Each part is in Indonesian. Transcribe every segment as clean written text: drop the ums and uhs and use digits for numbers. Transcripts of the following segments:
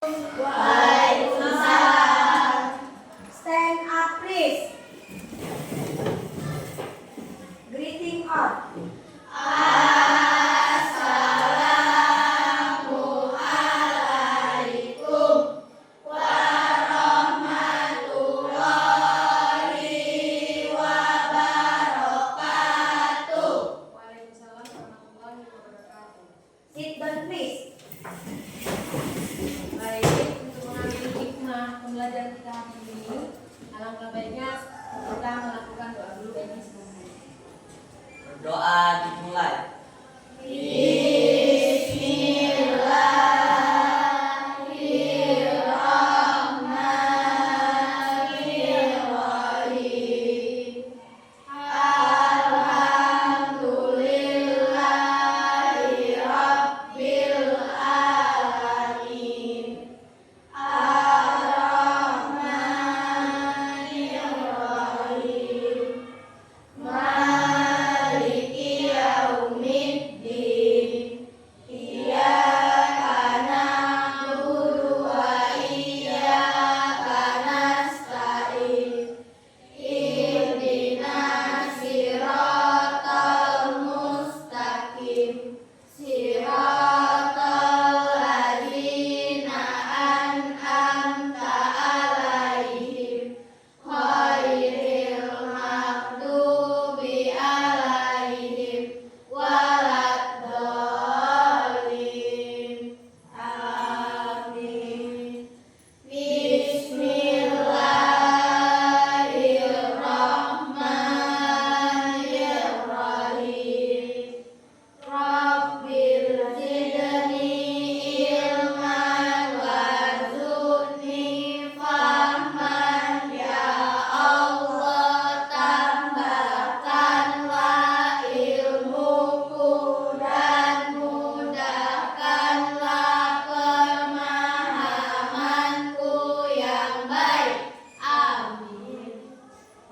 Waalaikumsalam. Stand up please. Greeting all. Assalamualaikum warahmatullahi wabarakatuh. Waalaikumsalam warahmatullahi wabarakatuh. Sit down please. Baik, untuk mengambil hikmah pembelajaran kita hari ini, alangkah baiknya kita melakukan doa dulu bagi semuanya. Berdoa dimulai.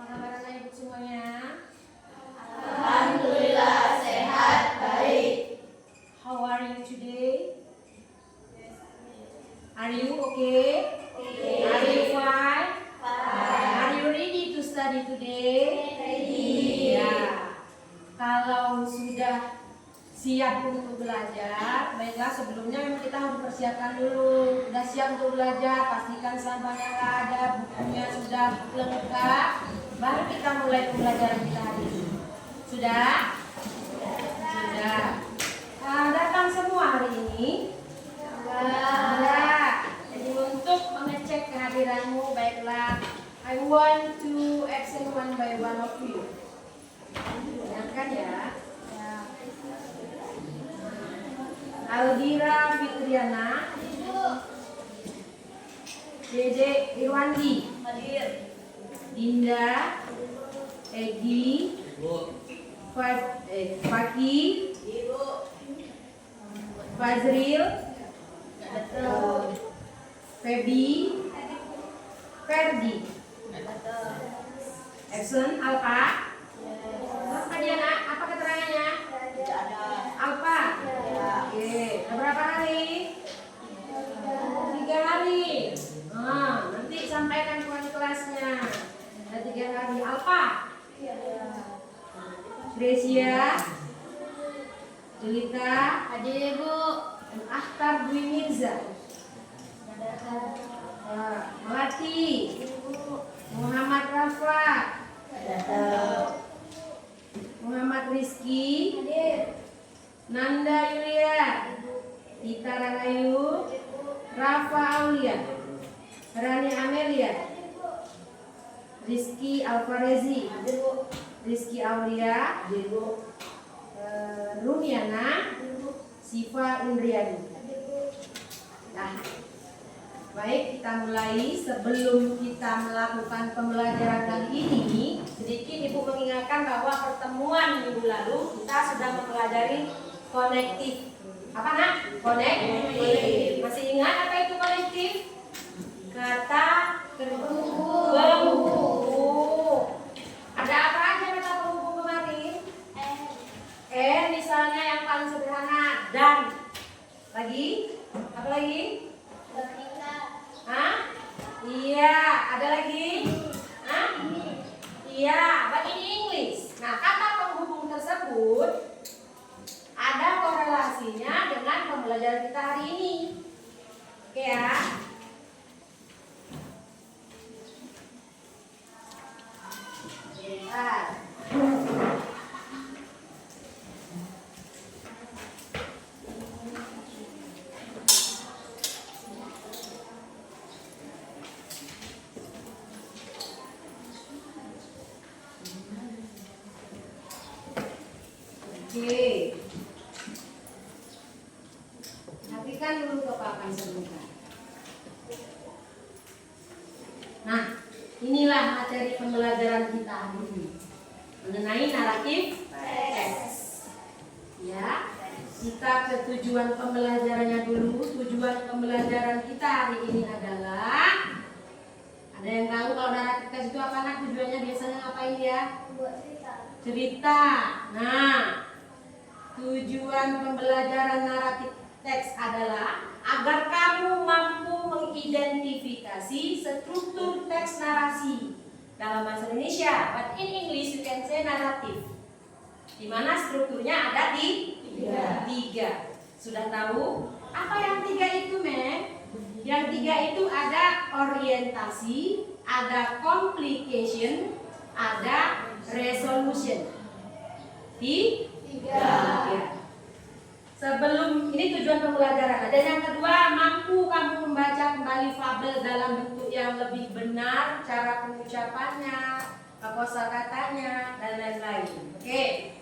Apa kabar anak ibu semuanya? Alhamdulillah sehat baik. How are you today? Are you okay? Are you fine? Are you ready to study today? Ya. Kalau sudah siap untuk belajar, baiklah sebelumnya memang kita harus persiapkan dulu. Sudah siap untuk belajar, pastikan sampahnya nggak ada, bukunya sudah lengkap, baru kita mulai pembelajaran kita hari ini. Sudah? Sudah. Datang semua hari ini? Sudah. Jadi untuk mengecek kehadiranmu, baiklah, I want to absent one by one of you. Dengarkan ya. Aldira Fitriana, Dede Irwandi, Dinda, Egi, Ibu. Faki, Fazril, Febi, Ferdi, Epson, Alpa. Apa dia nak? Apa keterangannya? Alpa. Oke. Berapa hari? 3 hari. Nanti sampaikan ke kelasnya. Ada 3 hari. Alpa. Grecia, Jelita, Hadir Ibu. dan Akhtar Dwi Mirza. Melati, Muhammad Rafa, Muhammad Rizky, Nanda Yulia, Dita Ranayu, Rafa Aulia, Rani Amelia, Rizky Alfarezi, Rizky Aulia, Rumiana, Siva Indriani. Nah, baik, kita mulai. Sebelum kita melakukan pembelajaran kali ini, sedikit Ibu mengingatkan bahwa pertemuan minggu lalu kita sudah mempelajari konektif. Apa nak? Konektif. Masih ingat apa itu konektif? Kata penghubung. Ada apa aja kata penghubung kemarin? Misalnya yang paling sederhana, dan lagi apa lagi? Inilah materi pembelajaran kita hari ini mengenai naratif teks. Ya, kita ke tujuan pembelajarannya dulu. Tujuan pembelajaran kita hari ini adalah, ada yang tahu kalau naratif teks itu apa? Nak, tujuannya biasanya ngapain ya? Cerita. Nah, tujuan pembelajaran naratif teks adalah agar kamu mampu mengidentifikasi struktur teks narasi dalam bahasa Indonesia, but in English you can say naratif, di mana strukturnya ada di tiga. Sudah tahu apa yang tiga itu, men? Yang tiga itu ada orientasi, ada complication, ada resolution. Tiga. Sebelum ini tujuan pembelajaran. Dan yang kedua, mampu kamu membaca kembali fabel dalam bentuk yang lebih benar, cara pengucapannya, kosakatanya, dan lain-lain. Oke.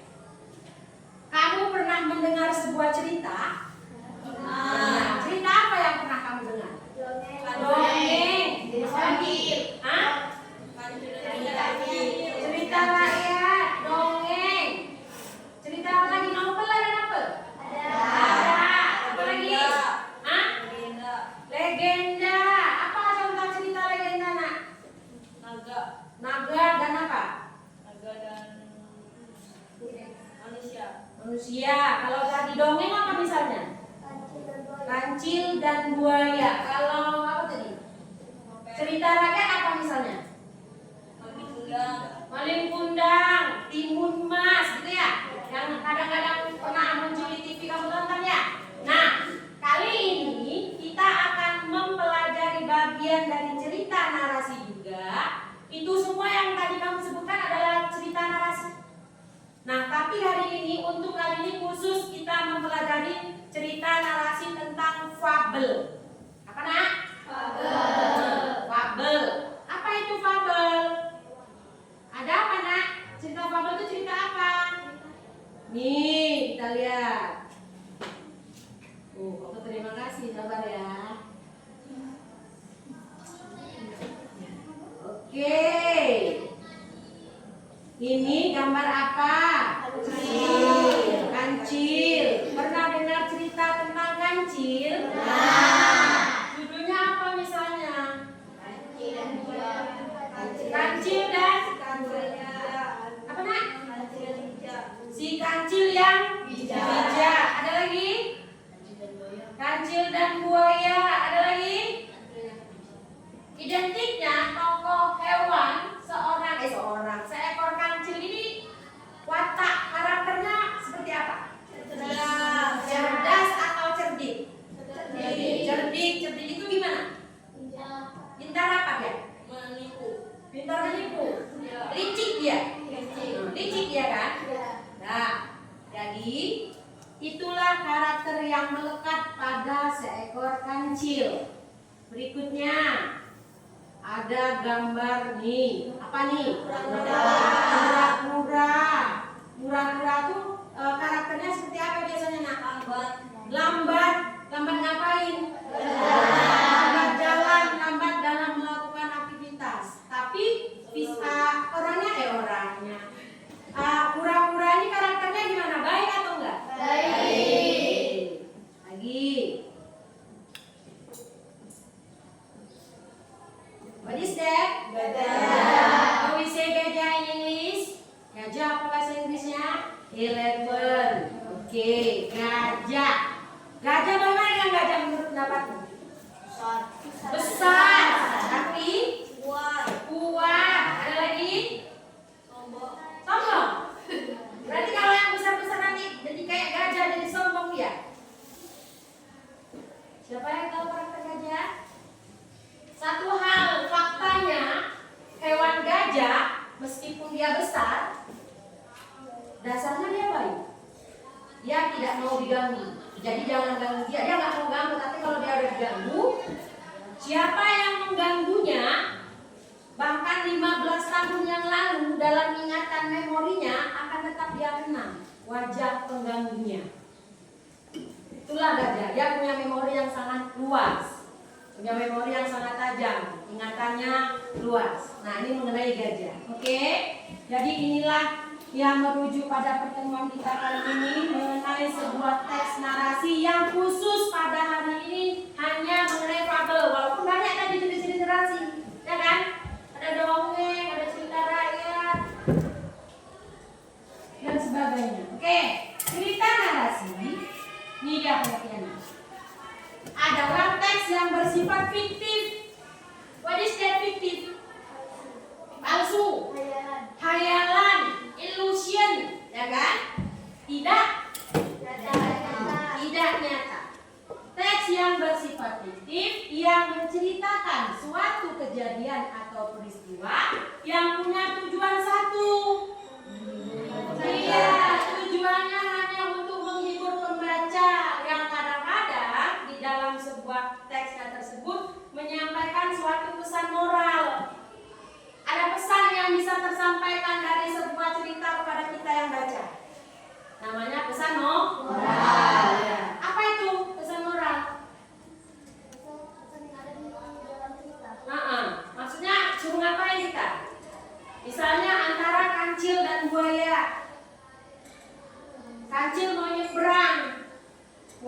Kamu pernah mendengar sebuah cerita? Nah, cerita apa yang pernah kamu dengar? Dongeng. Hah? Cerita rakyat, dongeng. Cerita apa lagi? Novel, ada novel? Ada. Apa lagi? Hah? Legenda. Apa contoh cerita legenda, nak? Naga dan apa? Manusia. Kalau tadi dongeng apa misalnya? Kancil dan buaya. Kalau apa tadi? Cerita rakyat apa misalnya? Maling kundang, timun mas, gitu ya? Yang kadang-kadang pernah muncul di TV kamu tonton ya? Nah, kali ini kita akan mempelajari bagian dari cerita narasi juga. Itu semua yang tadi kamu sebutkan adalah cerita narasi. Nah, tapi hari ini, untuk kali ini khusus kita mempelajari cerita narasi tentang fabel. Apa, nak? Fabel. Apa itu fabel? Ada apa, nak? Cerita fabel itu cerita apa? Nih, kita lihat. Oke, terima kasih, sabar ya. Oke. Ini gambar apa? Kancil. Pernah dengar cerita tentang kancil? Judulnya apa misalnya? Kancil dan apa, nak? Si kancil yang bijak. Ada lagi? Kancil dan buaya. Ada lagi? Identiknya tokoh hewan seekor kancil ini, watak karakternya seperti apa? Cerdas atau cerdik? Cerdik itu gimana? Pintar apa dia? Pintar menipu. Licik dia. Licik dia kan? Nah, jadi itulah karakter yang melekat pada seekor kancil. Berikutnya ada gambar nih. Apa nih? Kura-kura. Kura-kura tuh karakternya seperti apa biasanya, nak? Lambat. Lambat ngapain? Lambat jalan, lambat dalam melakukan aktivitas. Tapi orangnya. Kura-kura ini karakternya gimana? Baik atau enggak? Baik. Lagi. What is that? Gajah. How we say gajah in English? Gajah apa bahasa Inggrisnya? Elephant. Oke, gajah. Gajah bagaimana dengan gajah menurut pendapatmu? Besar. Tapi kuat. Ada lagi? Sombong. Berarti kalau yang besar-besar nanti jadi kayak gajah, jadi sombong dia. Siapa yang tahu karakter gajah? Satu hal, faktanya hewan gajah meskipun dia besar, dasarnya dia baik. Dia tidak mau diganggu. Jadi jangan ganggu dia. Dia nggak mau ganggu. Tapi kalau dia udah diganggu, siapa yang mengganggunya, bahkan 15 tahun yang lalu dalam ingatan memorinya akan tetap dia kenang wajah pengganggunya. Itulah gajah. Dia punya memori yang sangat luas, punya memori yang sangat tajam, ingatan cakupannya luas. Nah, ini mengenai gajah. Oke. Jadi inilah yang merujuk pada pertemuan kita kali ini mengenai sebuah teks narasi yang khusus pada hari ini hanya mengenai fabel. Walaupun banyak tadi cerita-cerita narasi, ya kan? Ada dongeng, ada cerita rakyat dan sebagainya. Oke, cerita narasi ini dia pengertiannya. Adalah teks yang bersifat fiktif. What is that fiktif? Palsu, hayalan, illusion, ya kan? Tidak nyata. Teks yang bersifat fiktif yang menceritakan suatu kejadian atau peristiwa yang punya tujuan satu. Iya, tujuannya hanya untuk menghibur pembaca yang kadang-kadang di dalam sebuah teksnya tersebut menyampaikan suatu pesan moral. Ada pesan yang bisa tersampaikan dari sebuah cerita kepada kita yang baca. Namanya pesan moral. Ya. Apa itu pesan moral? Maksudnya suruh ngapain kita? Misalnya antara kancil dan buaya. Kancil mau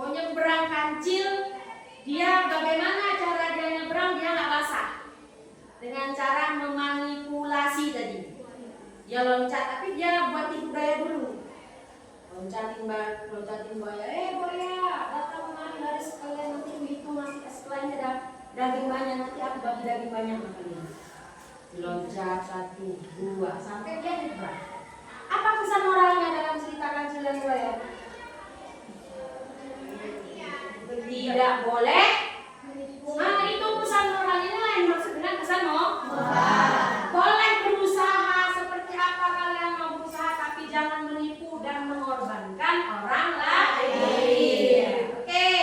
nyebrang kancil, dia bagaimana cara dia nyebrang? Dia nggak basah. Dengan cara memanipulasi tadi. Dia loncat, tapi dia buat tipu daya dulu. Loncatin buaya. Buaya, datang kemari dari sekalian nanti begitu masih setelah ini ada daging banyak, nanti aku bagi daging banyak sama kalian. Loncat 1, 2 sampai dia nyebrang. Apa pesan moralnya dalam cerita kancil dan buaya? Tidak boleh. Nah, itu pesan moral ini lah yang dimaksud dengan pesan moral. Boleh berusaha seperti apa kalian mau berusaha, tapi jangan menipu dan mengorbankan orang lain. Oke,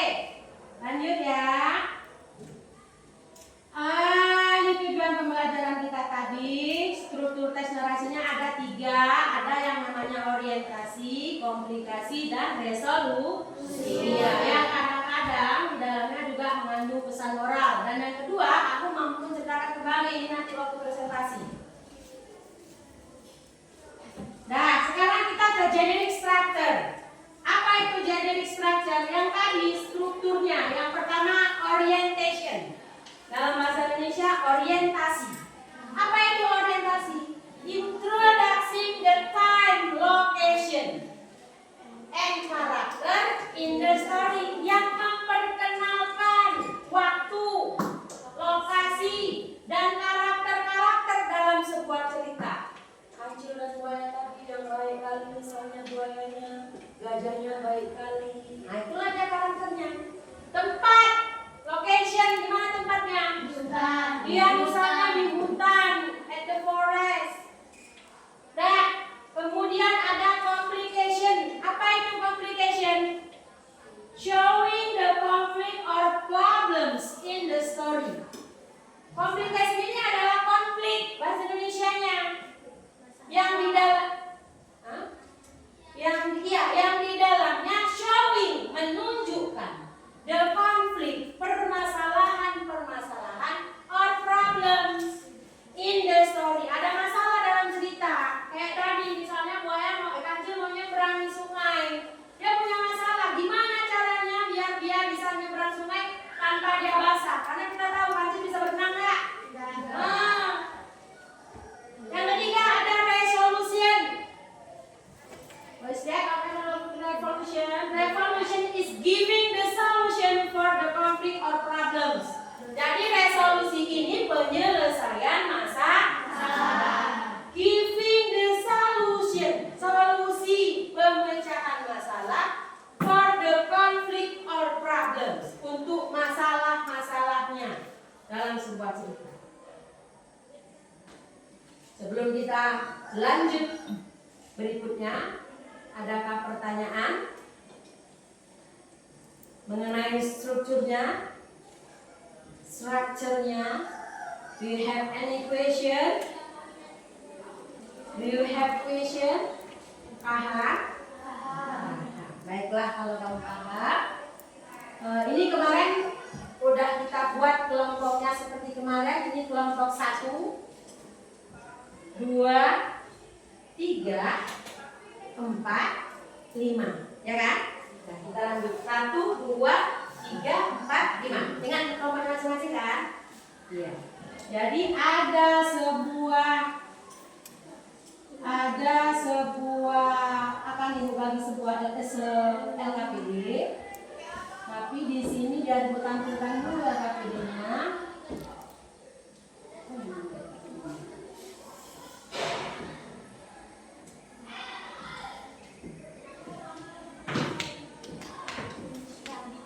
lanjut ya. Ini tujuan pembelajaran kita tadi. Struktur teks narasinya ada 3. Ada yang namanya orientasi, komplikasi, dan resolusi. Yang kadang-kadang di dalamnya juga mengandung pesan moral. Dan yang kedua, aku mampu menceritakan kembali ini nanti waktu presentasi. Nah, sekarang kita ke generic structure. Apa itu generic structure? Yang tadi strukturnya. Yang pertama orientation. Dalam bahasa Indonesia orientasi. Apa itu orientasi? Introducing the time, location, and character in the story. Yang memperkenalkan waktu, lokasi, dan karakter-karakter dalam sebuah cerita. Kancil dan buaya tadi yang baik kali, misalnya buayanya, gajahnya baik kali. Nah, itulah dia karakternya. Tempat, location, di mana tempatnya? Hutan. Dia misalnya di hutan, at the forest. Dan kemudian ada complication. Apa itu complication? Showing the conflict or problems in the story. Complication ini adalah konflik, bahasa Indonesianya. Yang di dalam, yang di dalamnya showing, menunjukkan the conflict, permasalahan or problems in the story. Ada masalah dalam cerita. Kayak tadi misalnya buaya kancil mau nyebrang di sungai. Dia punya masalah. Gimana caranya biar dia bisa nyebrang sungai tanpa dia basah? Karena kita tahu kancil bisa berenang nggak? Yang ketiga ada resolution. What is that? Apa yang revolution? Revolution is giving the solution for the conflict or problems. Jadi resolusi ini penyelesaian masalah. Giving the solution, solusi pemecahan masalah for the conflict or problems, untuk masalah-masalahnya dalam sebuah cerita. Sebelum kita lanjut berikutnya, adakah pertanyaan mengenai strukturnya? Structure-nya? Do you have any question? Do you have question? Paham? Baiklah kalau kamu paham. Ini kemarin udah kita buat kelompoknya seperti kemarin. Ini kelompok 1, 2, 3, 4, 5. Ya kan? Nah, kita lanjut 1, 2, 3, 4, 5. Ingat nomor masing-masing kan? Iya. Jadi ada sebuah akan dibagi sebuah LKPD. Tapi di sini dia ditampilkan dulu LKPD-nya.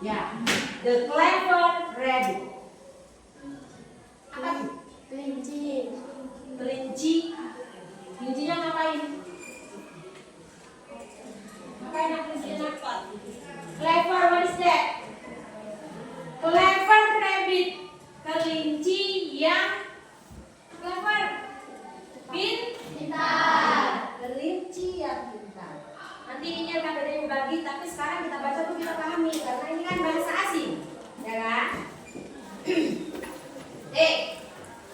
Ya, the clever rabbit. Apa itu? Kelinci. Kelinci. Kelincinya ngapain? Ngapain kelincinya? Clever, what is that? Clever rabbit. Kelinci yang clever. Pintar. Kelinci yang pintar. Nanti ini akan ada yang bagi, tapi sekarang kita baca dulu kita pahami karena ini kan bahasa asing, ya kan?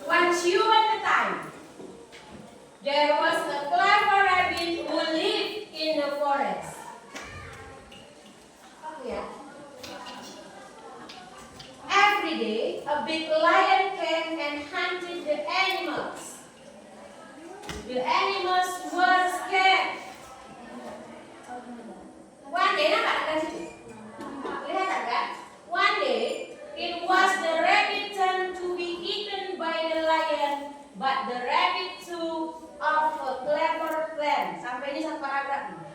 Once upon a time, there was a clever rabbit who lived in the forest. Ya. Every day, a big lion came and hunted the animals. The animals were scared. One day, kelihatan kan? One day, it was the rabbit turn to be eaten by the lion, but the rabbit took of a clever plan. Sampai ini satu paragraf nih.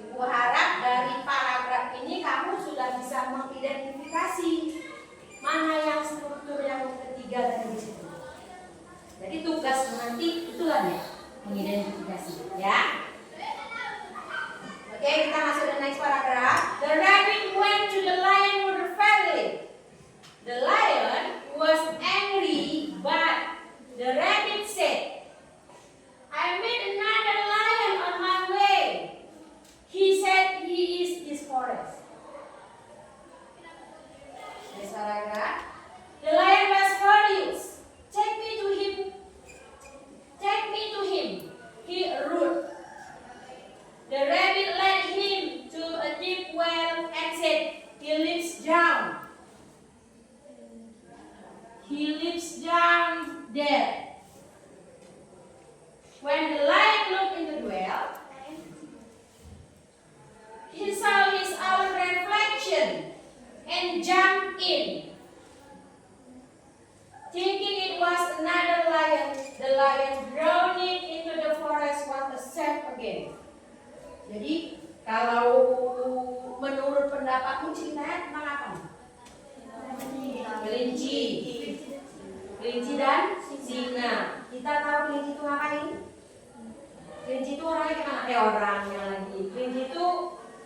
Ibu harap dari paragraf ini kamu sudah bisa mengidentifikasi mana yang struktur yang ketiga dari situ. Jadi tugas nanti itulah ya, mengidentifikasi, ya. Oke, kita masuk ke next paragraph. The rabbit went to the lion with the family. The lion was angry, but the rabbit said, I met another lion on my way. He said he is this forest. Next paragraph. The lion was furious. Take me to him. Take me to him. He roared. The rabbit led him to a deep well and said, he lives down. He lives down there. When the lion looked into the well, he saw his own reflection and jumped in. Thinking it was another lion, the lion drowning into the forest was safe again. Jadi kalau menurut pendapatmu ceritanya tentang apa? Kelinci. Kelinci dan singa. Kita tahu kelinci itu ngapain? Kelinci itu orangnya gimana? Orangnya lagi. Kelinci itu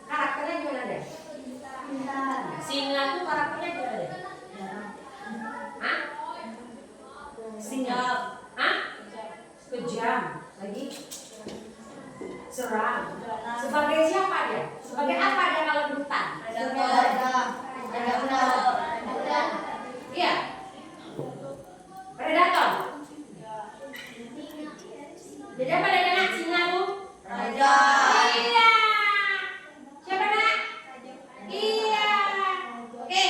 karakternya gimana deh? Singa itu karakternya gimana deh? Hah? Singa. Hah? Kejam. Lagi? Serang. Sebagai siapa dia? Sebagai apa dia kalau di hutan? Iya. Predator. Jadi apa dia nak singa tuh? Raja. Iya. Siapa nak? Iya. Oke.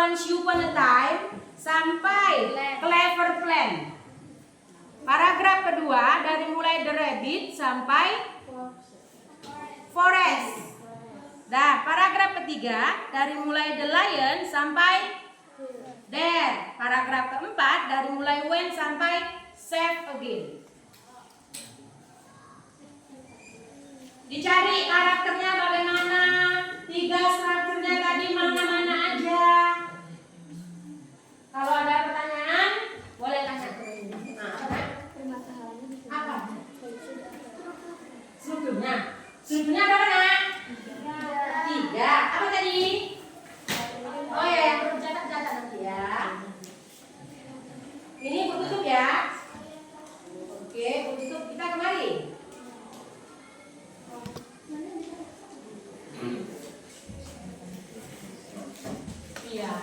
once upon a time sampai clever plan. Paragraf kedua dari mulai the rabbit sampai forest. Nah, paragraf ketiga dari mulai the lion sampai there. Paragraf keempat dari mulai when sampai safe again. Dicari karakternya bagaimana, 3 strukturnya tadi mana-mana aja. Kalau ada pertanyaan, boleh tanya. Apa? Strukturnya. Strukturnya berapa, Nak? 3. Apa tadi? Oh ya, yang perlu catat nanti ya. Ini tutup ya. Oke, tutup. Kita kemari. Iya.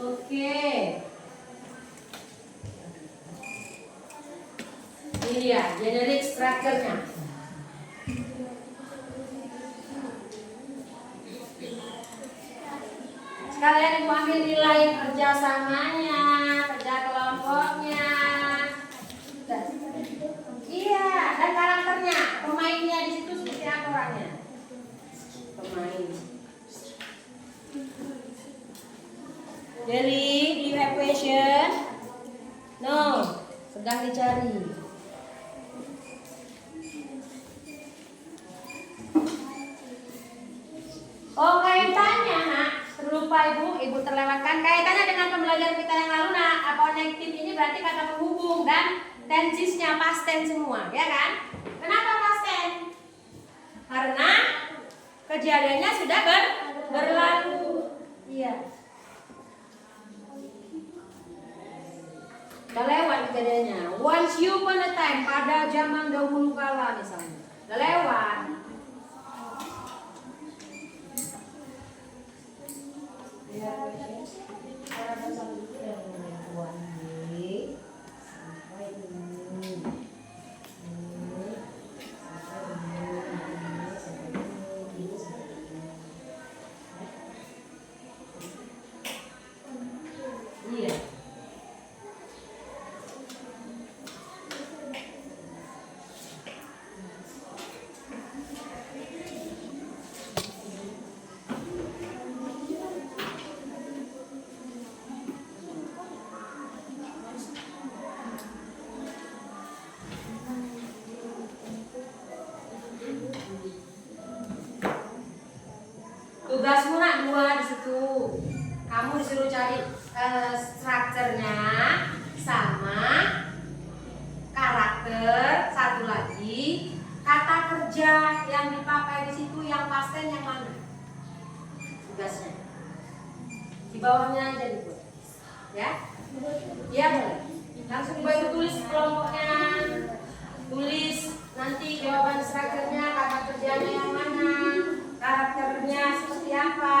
Oke. Ini dia generic structure-nya. Sekalian ibu ambil nilai kerjasamanya, kerja kelompoknya. Iya, dan karakternya, pemainnya di situ seperti apa orangnya? Pemain. Deli, do you have question? No, sedang dicari. Oh, kaitannya, Nak. Terlupa ibu terlewatkan kaitannya dengan pembelajaran kita yang lalu, Nak. Connective ini berarti kata penghubung dan tensesnya past tense semua, ya kan? Kenapa past tense? Karena kejadiannya sudah berlalu. Iya. Udah lewat kejadiannya. Once upon a time, pada zaman dahulu kala misalnya. Udah lewat. Tugasmu, Nak, 2 di situ. Kamu disuruh cari strukturnya sama karakter, satu lagi kata kerja yang dipakai di situ yang past tense yang mana? Tugasnya. Di bawahnya aja dibuat. Ya? Iya, boleh. Langsung dibuat tulis kelompoknya. Tulis nanti jawaban strukturnya, kata kerjanya yang mana? Karakternya seperti apa?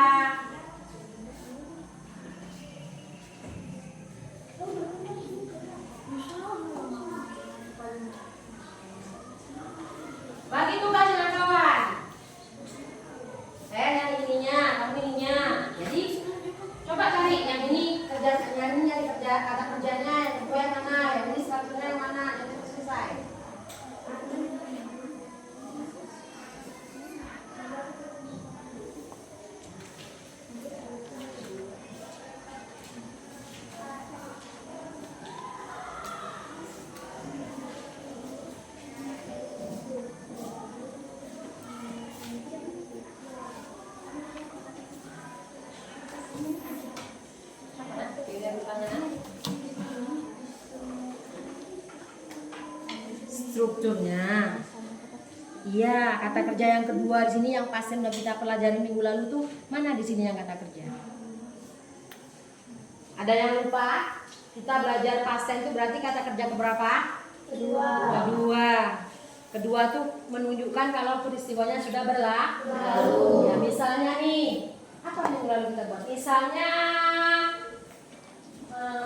Bagi tugas dengan kawan. Saya yang ininya, kamu ininya. Jadi coba cari yang ini nyari kerja kata kerjanya, yang kedua yang mana, yang ini strukturnya yang mana, jadi selesai. Strukturnya, iya, kata kerja yang kedua di sini yang pasien udah kita pelajari minggu lalu tuh mana di sini yang kata kerja? Ada yang lupa? Kita belajar pasien itu berarti kata kerja keberapa? Kedua. Kedua tuh menunjukkan kalau peristiwanya sudah berlalu. Ya, misalnya nih, apa yang lalu kita buat? Misalnya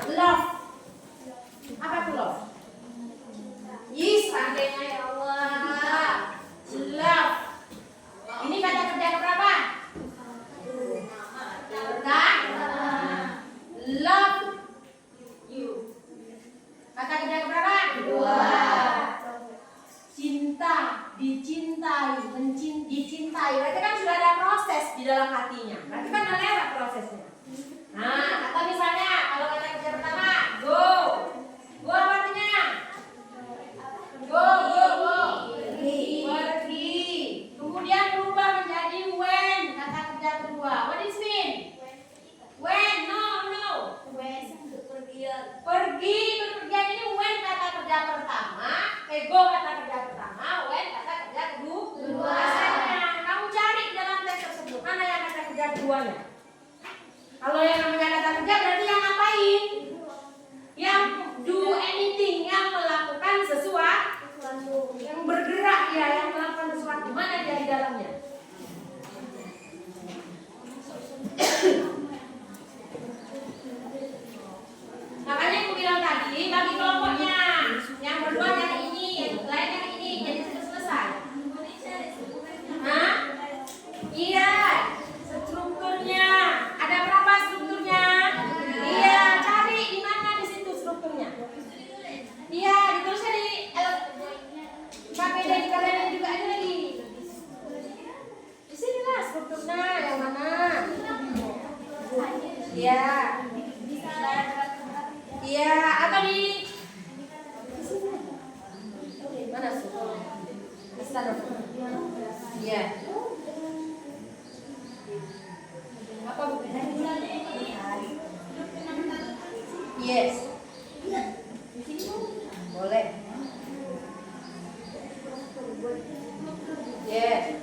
love. Apa tuh love? Yes, pandainya ya Allah. Love. Ini kata kerja keberapa? dicintai, dicintai. Berarti kan sudah ada proses di dalam hatinya. Berarti kan udah lewat prosesnya. Nah, atau misalnya kalau kata kerja pertama, go. Go apa artinya? Go. Pergi. Kemudian berubah menjadi when, kata kerja kedua. What is mean? When, no. Pergi, bepergian ini when kata kerja pertama, go kata kerja pertama, when kata kerja kedua. Kamu cari dalam teks tersebut mana yang kata kerja keduanya. Kalau yang namanya kata kerja berarti yang ngapain? Yang do anything, yang melakukan sesuatu, yang bergerak ya, yang melakukan sesuatu. Mana dia di dalamnya? Makanya aku bilang tadi bagi kelompoknya, yang berdua yang ini, yang lain yang ini, jadi sudah selesai. Hah? Iya, strukturnya. Ada berapa strukturnya? Iya, cari di mana di situ strukturnya. Iya, ditulisnya di KPD di kalian juga ada lagi. Di sinilah strukturnya yang mana? Iya. Iya, atau di mana struktur? Di sana. Iya. Apa bukan? Yes. Boleh. Yes.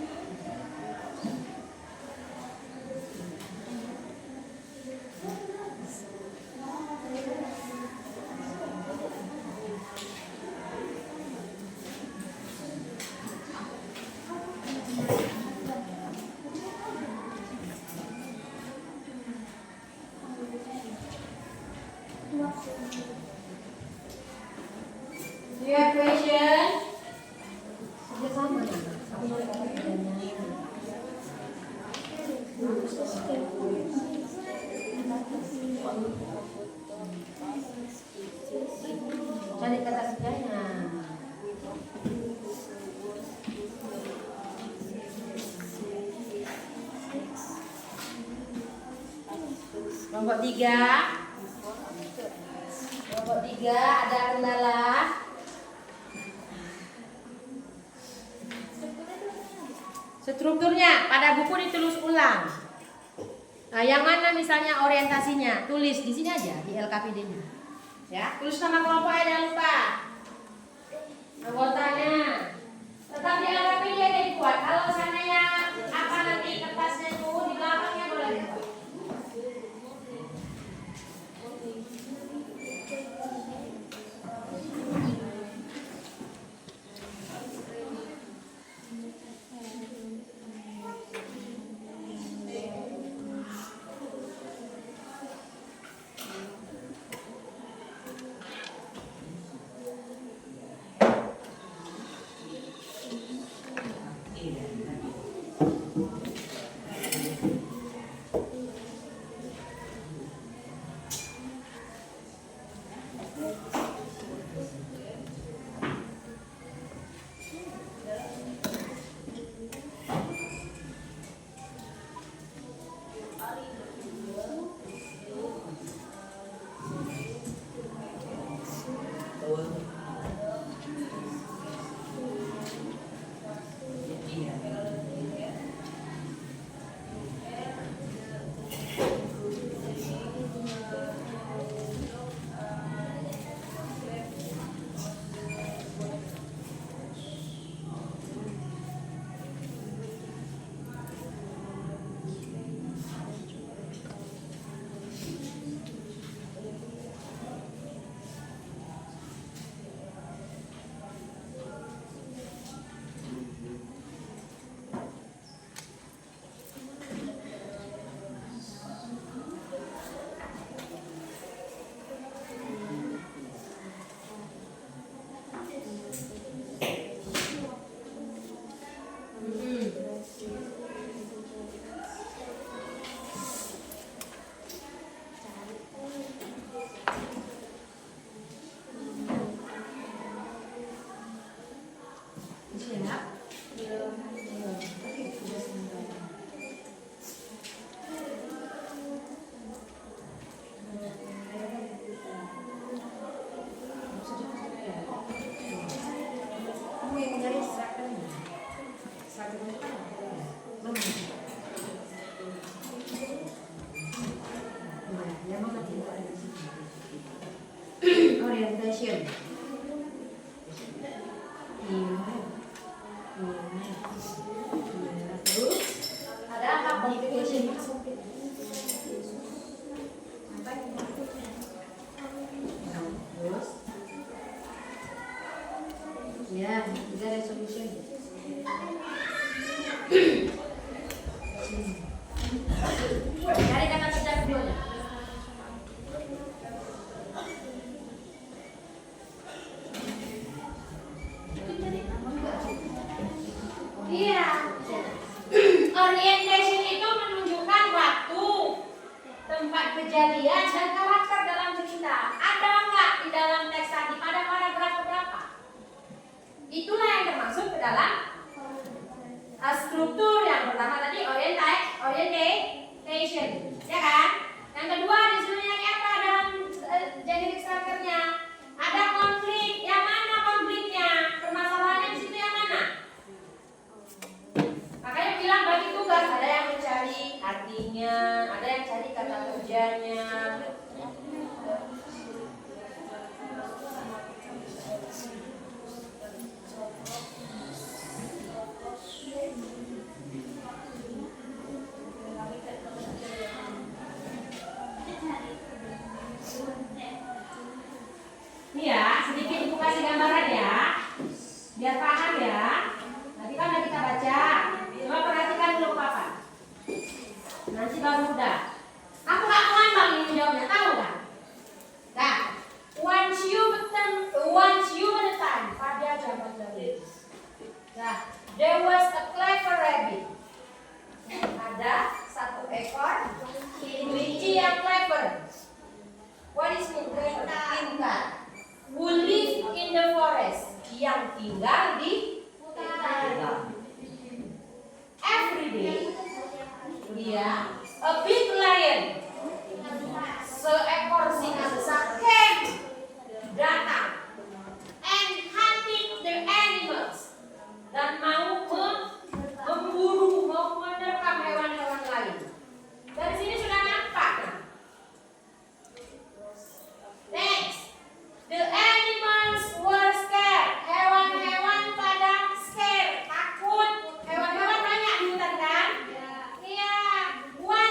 Do you have question? Cari kata kerjanya. Kelompok 3. Kelompok 3 ada kendala. Strukturnya pada buku ditulis ulang. Nah, yang mana misalnya orientasinya? Tulis di sini aja di LKPD-nya. Ya, tulis nama kelompoknya jangan lupa. Anggotanya. Tetap di LKPD aja dibuat. Kalau seandainya apa nanti kertasnya itu di belakangnya boleh dibuat. Iya. Kamu yang mencari seragam. Seragam itu kan ada. Mana? Nah, yang mana tidak ada di sini? Orientation. Terus ada apa complication? Terus ya, kita resolution. Cari kata sudah videonya. Iya. Orientation itu menunjukkan waktu, tempat kejadian, dan karakter dalam cerita. Ada nggak di dalam teks tadi pada paragraf berapa? Itulah yang termasuk ke dalam struktur. Yang pertama tadi orientation, ya kan? Yang kedua disuruh nyari apa dalam generic structure-nya? Ada konflik, yang mana konfliknya? Permasalahannya di situ yang mana? Makanya bilang bagi tugas, ada yang mencari artinya, ada yang cari kata kerjanya. Ini ya, sedikit ibu kasih gambaran ya, biar paham ya. Nanti kan kita baca. Coba perhatikan dulu Papa. Nanti baru udah. Aku nggak ngambang ini jawabnya, tahu kan? Nah, once you time pada zaman dahulu. Nah, there was a clever rabbit. Ada satu ekor kelinci yang clever. What is mean clever? Pintar. Who live in the forest, yang tinggal di hutan. Every day, a big lion, seekor singa besar, came, datang, and hunted the animals, dan mau memburu, mau menerkam hewan-hewan lain. Dari sini sudah nampak. Next. The animals were scared. Hewan-hewan pada scared, takut. Hewan-hewan banyak di hutan kan? Iya. Why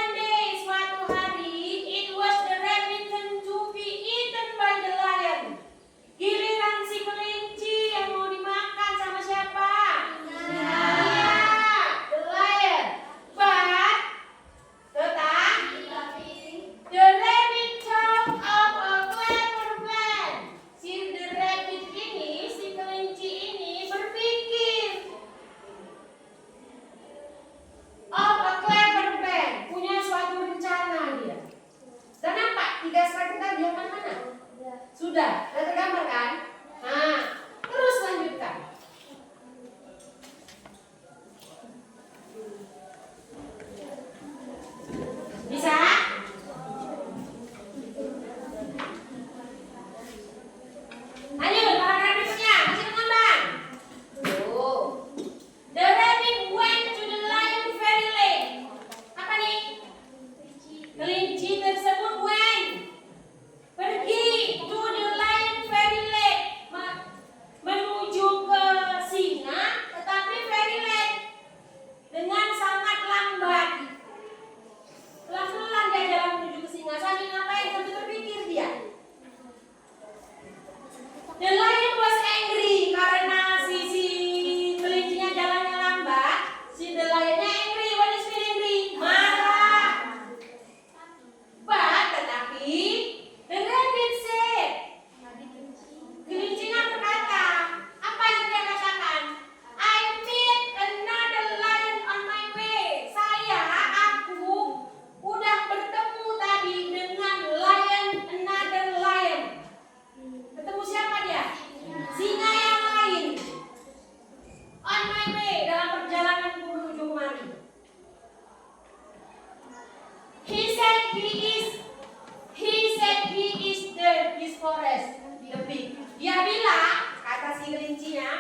said he is his forest, the pig. Dia bilang, kata si kelincinya,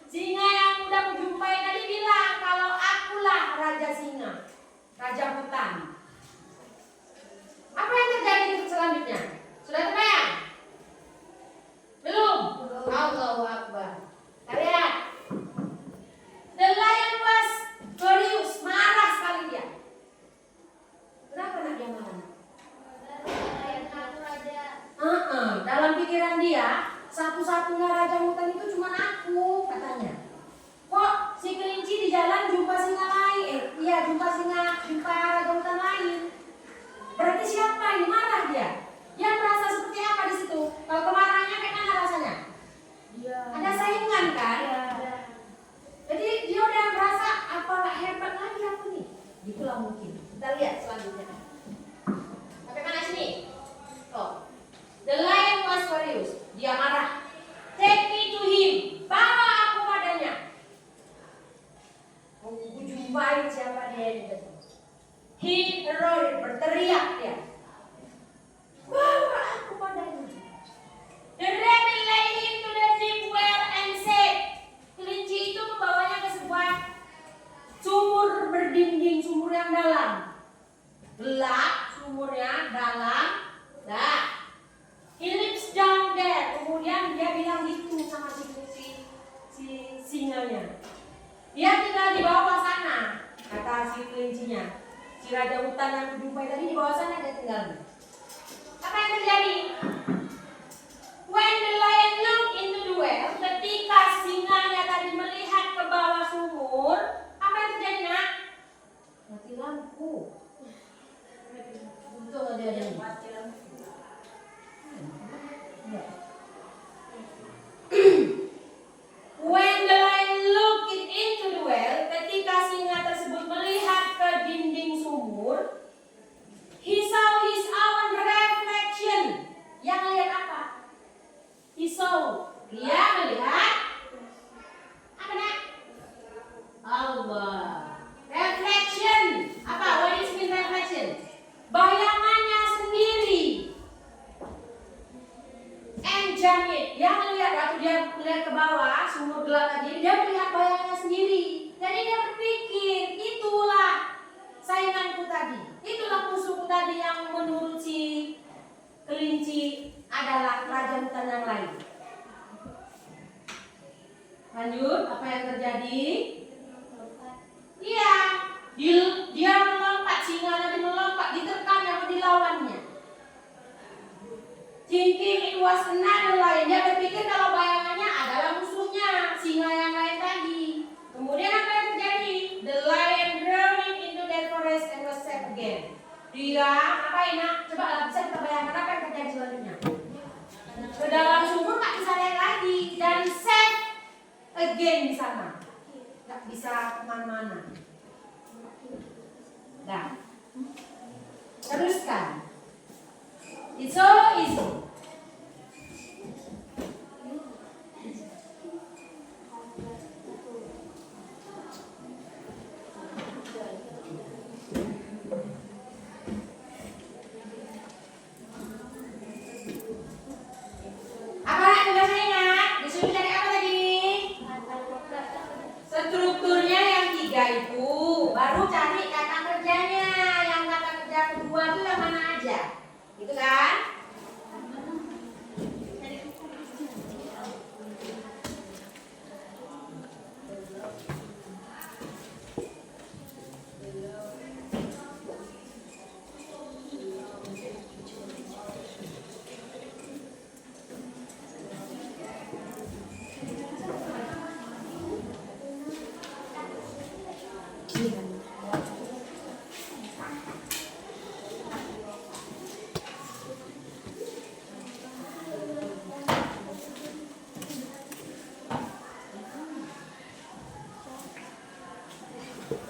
singa yang udah kujumpai tadi bilang kalau akulah raja singa, raja hutan. Apa yang terjadi selanjutnya? Sudah terbayang? Belum? Allahu Akbar. Lihat. The lion was furious, marah sekali dia. Kenapa nak dia marah? Dalam pikiran dia, satu-satunya raja hutan itu cuma aku, katanya. Kok si kelinci di jalan jumpa singa lain? Jumpa raja hutan lain. Berarti siapa yang marah dia? Dia merasa seperti apa di situ? Kalau kemarahannya kayak mana rasanya? Ada saingan kan? Jadi dia udah merasa apalah hebat lagi aku nih. Gitulah mungkin. Kita lihat selanjutnya. Sampai mana sini? Oh. The lion was furious. Dia marah. Take me to him. Bawa aku padanya. Aku jumpai siapa dia ini. He roared, berteriak dia. Bawa aku padanya. The rabbit led him to the deep well and said. Kelinci itu membawanya ke sebuah sumur berdinding, sumur yang dalam. Gelap, sumurnya dalam. Nah, he lives down there. Kemudian dia bilang gitu sama si singanya. Dia tinggal di bawah sana, kata si kelincinya. Si raja hutan yang kujumpai tadi di bawah sana dia tinggal. Apa yang terjadi? When the lion looked into the well, ketika singanya tadi melihat ke bawah sumur, apa yang terjadi nak? Mati lampu. Untung ada yang mati lampu. When the lion looked into the well, ketika singa tersebut melihat ke dinding sumur, he saw his own reflection. Yang lihat apa? Dia melihat apa nak? Allah. Reflection. Apa? What is mean reflection? Bayangannya sendiri. And jamit. Dia melihat waktu dia melihat ke bawah sumur gelap tadi, dia melihat bayangannya sendiri. Jadi dia berpikir, itulah sainganku tadi. Itulah musuhku tadi yang menurut si kelinci adalah raja hutan yang lain. Lanjut, apa yang terjadi? Iya, dia melompat, singa tadi melompat, diterkam sama dilawannya. Thinking it was another lion. Dia berpikir kalau bayangannya adalah musuhnya, singa yang lain tadi. Kemudian apa yang terjadi? The lion roaring into that forest and was safe again. Dia apa enak? Coba lah, bisa kita bayangkan apa yang terjadi selanjutnya. Ke dalam sumur tak bisa lihat lagi dan safe again di sana. Nggak bisa kemana-mana. Nah, teruskan. It's so easy. Strukturnya yang 3 itu, baru cari kata kerjanya. Yang kata kerja kedua itu yang mana aja? Gitu kan?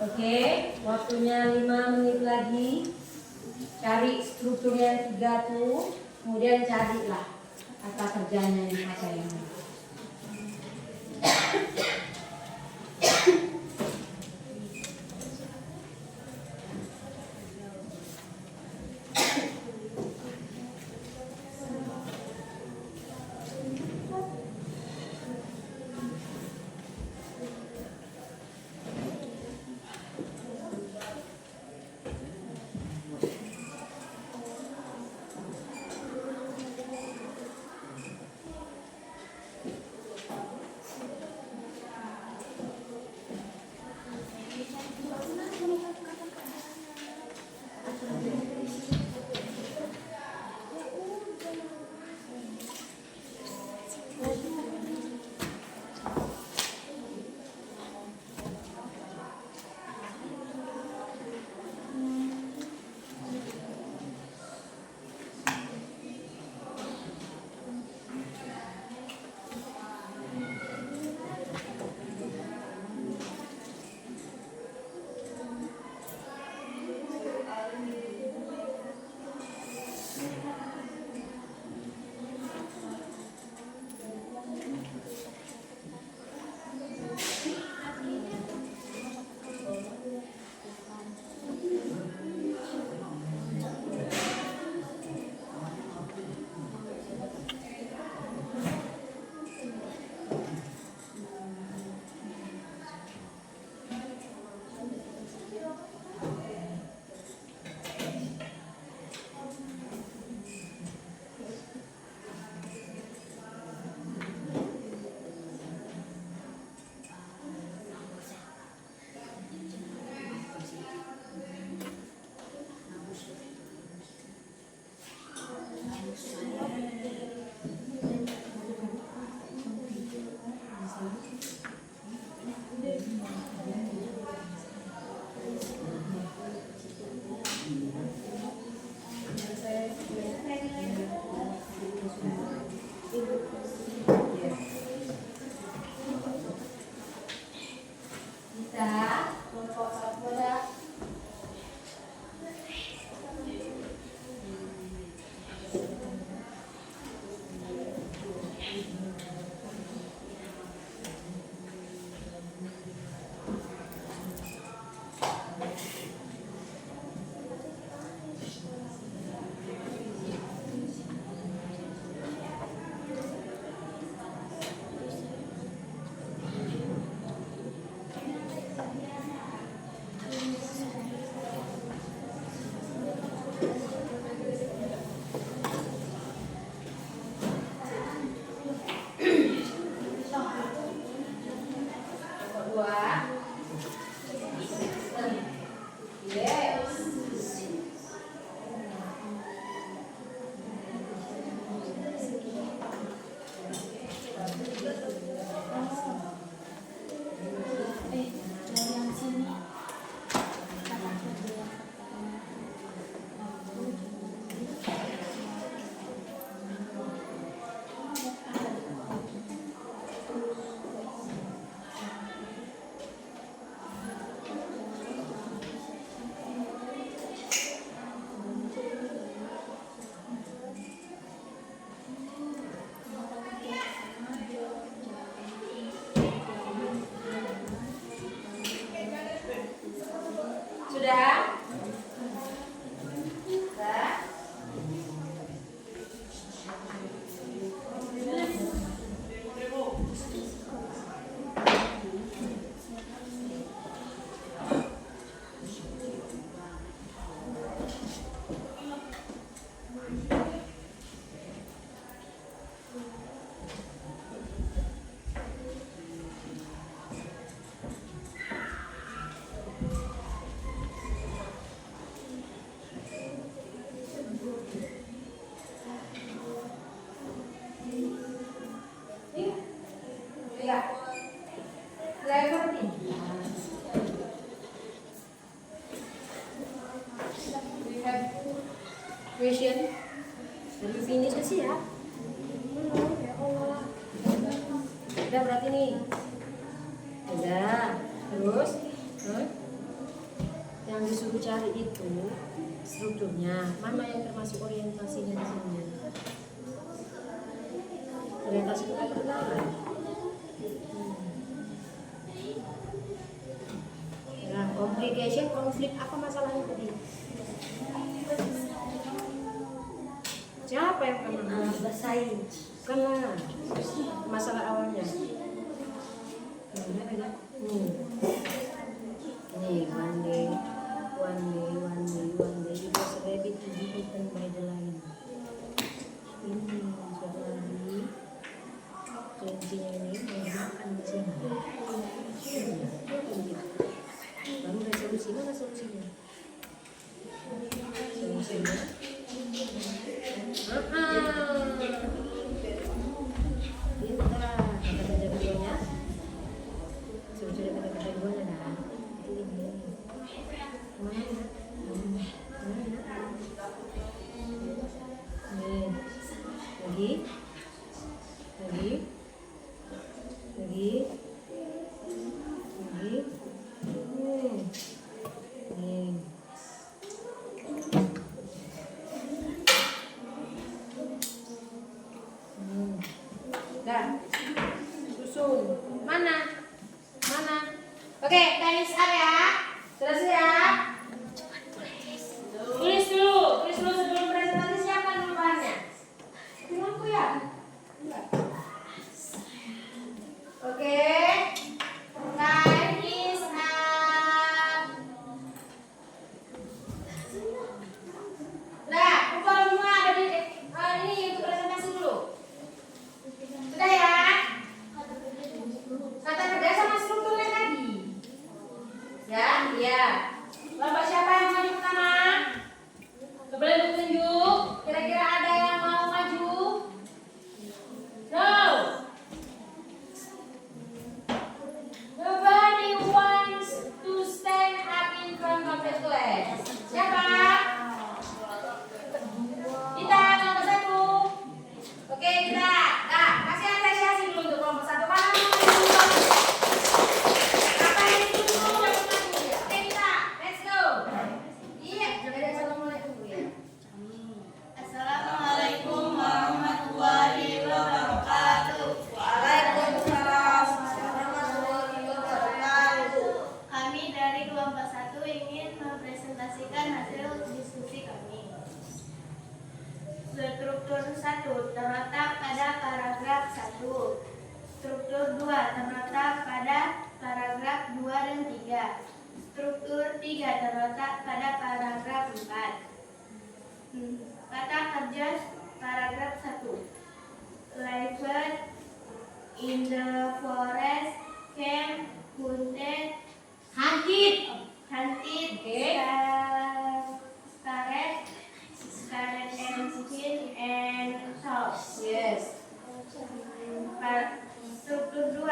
Oke, waktunya 5 menit lagi. Cari struktur yang 3 tuh, kemudian carilah kata kerjanya yang apa ini. Sudah? Lihat. Lebar nih. We have question. Dari finish sih ya. Ya Allah. Udah berarti nih. Udah. Terus, yang disuruh cari itu strukturnya. Mana yang termasuk orientasinya di sini? Orientasi itu kan benar. Nah, complication, konflik apa masalahnya tadi? Siapa yang kena? Bersaing. Kena masalah awalnya. Nih, one day it was a rabbit to be eaten by the lion. Ini suatu lagi kelincinya ini mau makan di sini. Lalu resolusi mana solusinya? Solusinya? Pintar. Kata kerja keduanya. Solusi dari kata kerja keduanya kan? Ini. Mana? Nih. Lagi. Dah. Susun. Mana? Oke, tenis up ya. Selesai ya. Tulis dulu sebelum presentasi siapkan dulu bahannya. Bilang ya. Oke. Time is up. Udah, kumpul semua ada di ini untuk presentasi dulu. Sudah ya? Kata kerja sama strukturnya tadi. Ya, iya. Lomba siapa yang maju pertama? Boleh tunjuk. Kira-kira ada yang mau maju? No. Nobody wants to stand up in front of the class. Siapa? Kita nomor 1. Oke, kita. Nah, kasih apresiasi dulu untuk nomor 1. Mana yang maju? Apa yang ditunggu? Oke, kita. Let's go. Iya, jangan assalamualaikum ya. Assalamualaikum warahmatullahi wabarakatuh. Waalaikumsalam warahmatullahi wabarakatuh. Kami dari kelompok 1 ingin mempresentasikan hasil diskusi kami. Struktur 1 terletak pada paragraf 1. Struktur 2 terletak pada paragraf 2 dan 3. Struktur 3 terletak pada paragraf 4. Kata kerja paragraf 1. Lived in the forest, came, hunted, scarlet and skin and salt. Yes. Struktur 2.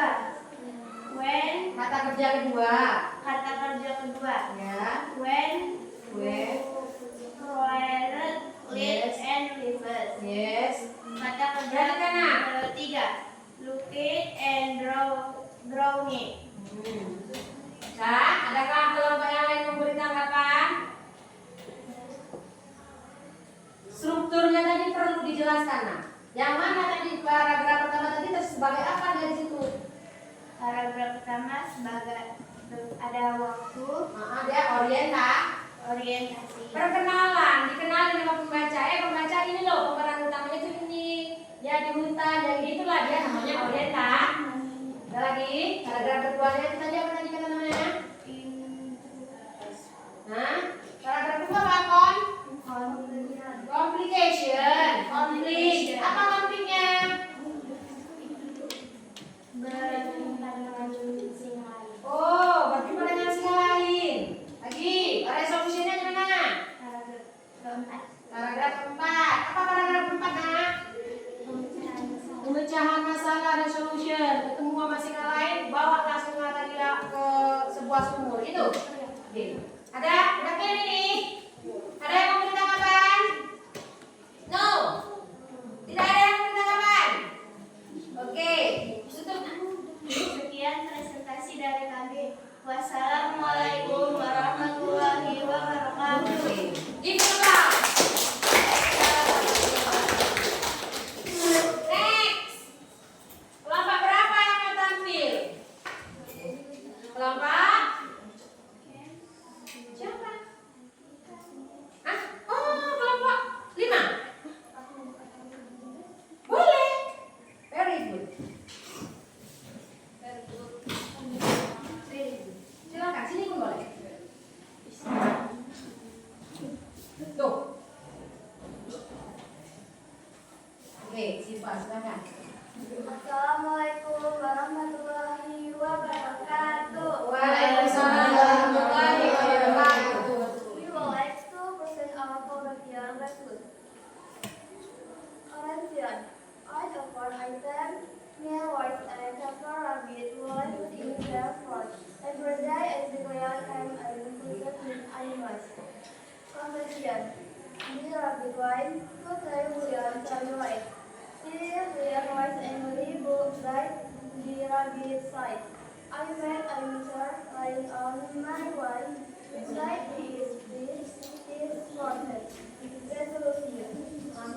When, Kata kerja kedua. kata kerja kedua. Ya. When, When. lit and rivers. Yes. Kata kerja Yang keenam. ketiga. Looking and drawing. Kak, adakah kelompok yang lain memberi tanggapan? Strukturnya tadi perlu dijelaskan. Nah, yang mana tadi paragraf pertama tadi sebagai apa dari situ? Paragraf pertama sebagai ada waktu. Dia Orientasi. Perkenalan, dikenalin sama pembaca. Pembaca ini loh pemeran utamanya tuh ini. Ya di hutan, yang itulah dia namanya orientasi. Ada lagi, paragraf keduanya itu tadi apa tadi kata namanya? Nah, paragraf kedua apa kon? Complication, konflik. Apa konfliknya? Oh, berjumpa dengan singa lain. Lagi, resolusinya gimana? Paragraf keempat. Apa paragraf keempat, nak? Pemecahan masalah, resolution. Ketemu sama singa lain, bawa langsung tadi ke sebuah sumur. Itu. Oke. Ada? Udah clear ini? Ada yang mau minta tanggapan? No. Tidak ada yang mau minta tanggapan? Oke. Tutup. Sekian presentasi dari kami. Wassalamualaikum warahmatullahi wabarakatuh. Give it a Next. Kelompok berapa yang mau tampil? Kelompok? Siapa? Ah, oh, kelompok 5. Boleh. Very good. Silakan, sini pun boleh. Tuh. Oke, Siva, silakan. Assalamualaikum warahmatullahi wabarakatuh. Waalaikumsalam warahmatullahi wabarakatuh. We would like to present our Korean method. Korean. I offer item, meal white and cover rabbit one in their front. Every day I declare and I include with animals. Conversion. Meal rabbit wine, put a William white. Here William white Emily both like the rabbit side. I met a user lying on my wine. Beside me is wanted. Resolution.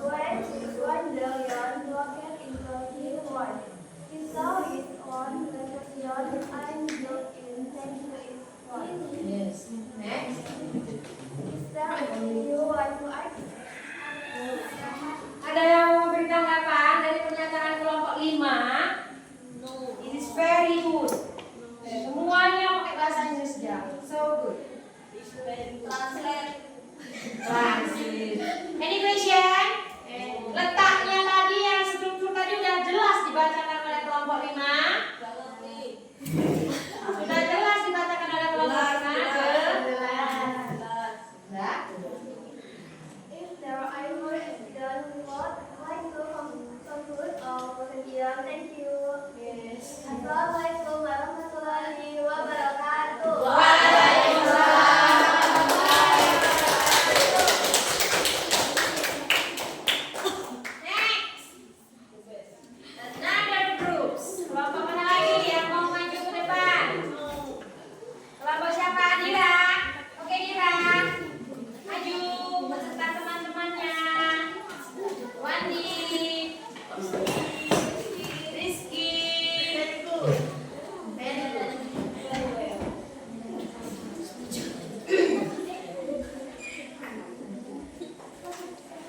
When the young rocket into his wife, he saw it on television and looked into its wife. Yes. Next. Is there anything you want to ask? Ada yang mau beri tanggapan dari pernyataan kelompok 5? No. It is very good. Semuanya pakai bahasa Inggris ya. So good. Translate. Translate. Any question? Letaknya tadi yang struktur tadi udah jelas dibacakan oleh kelompok 5. Sudah jelas dibacakan oleh kelompok 5. Sudah. If there are more done what like to conclude our video, thank you. Yes. Assalamualaikum warahmatullahi wabarakatuh. Next. Another groups. Kelompok mana lagi yang mau maju ke depan? Kelompok siapa? Dira. Oke Dira. Maju beserta teman-temannya. Wandi. Rizky.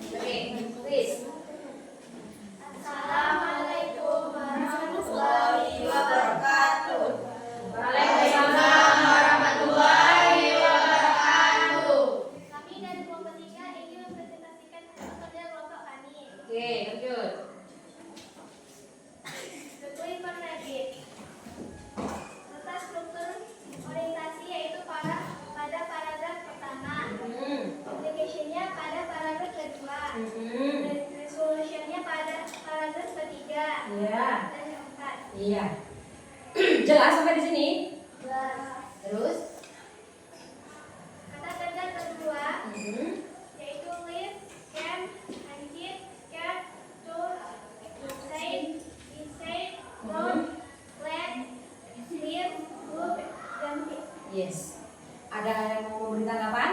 Oke, please. Assalamualaikum warahmatullahi wabarakatuh. Waalaikumsalam warahmatullahi wabarakatuh. Kami dari kelompok 3 ingin mempresentasikan hasil kerja kelompok kami. Oke, lanjut. The Clipper Rabbit. Letak struktur orientasi yaitu pada paragraf pertama. Application-nya pada paragraf kedua. Resolution-nya pada paragraf ketiga. Iya. Dan keempat. Iya. Jelas sampai di sini? Jelas. Terus? Kata kerja kedua yaitu live, camp, anjir, cat, tour, inside, road, let, sleep, look, jumping. Yes. Ada yang mau memberi tanggapan?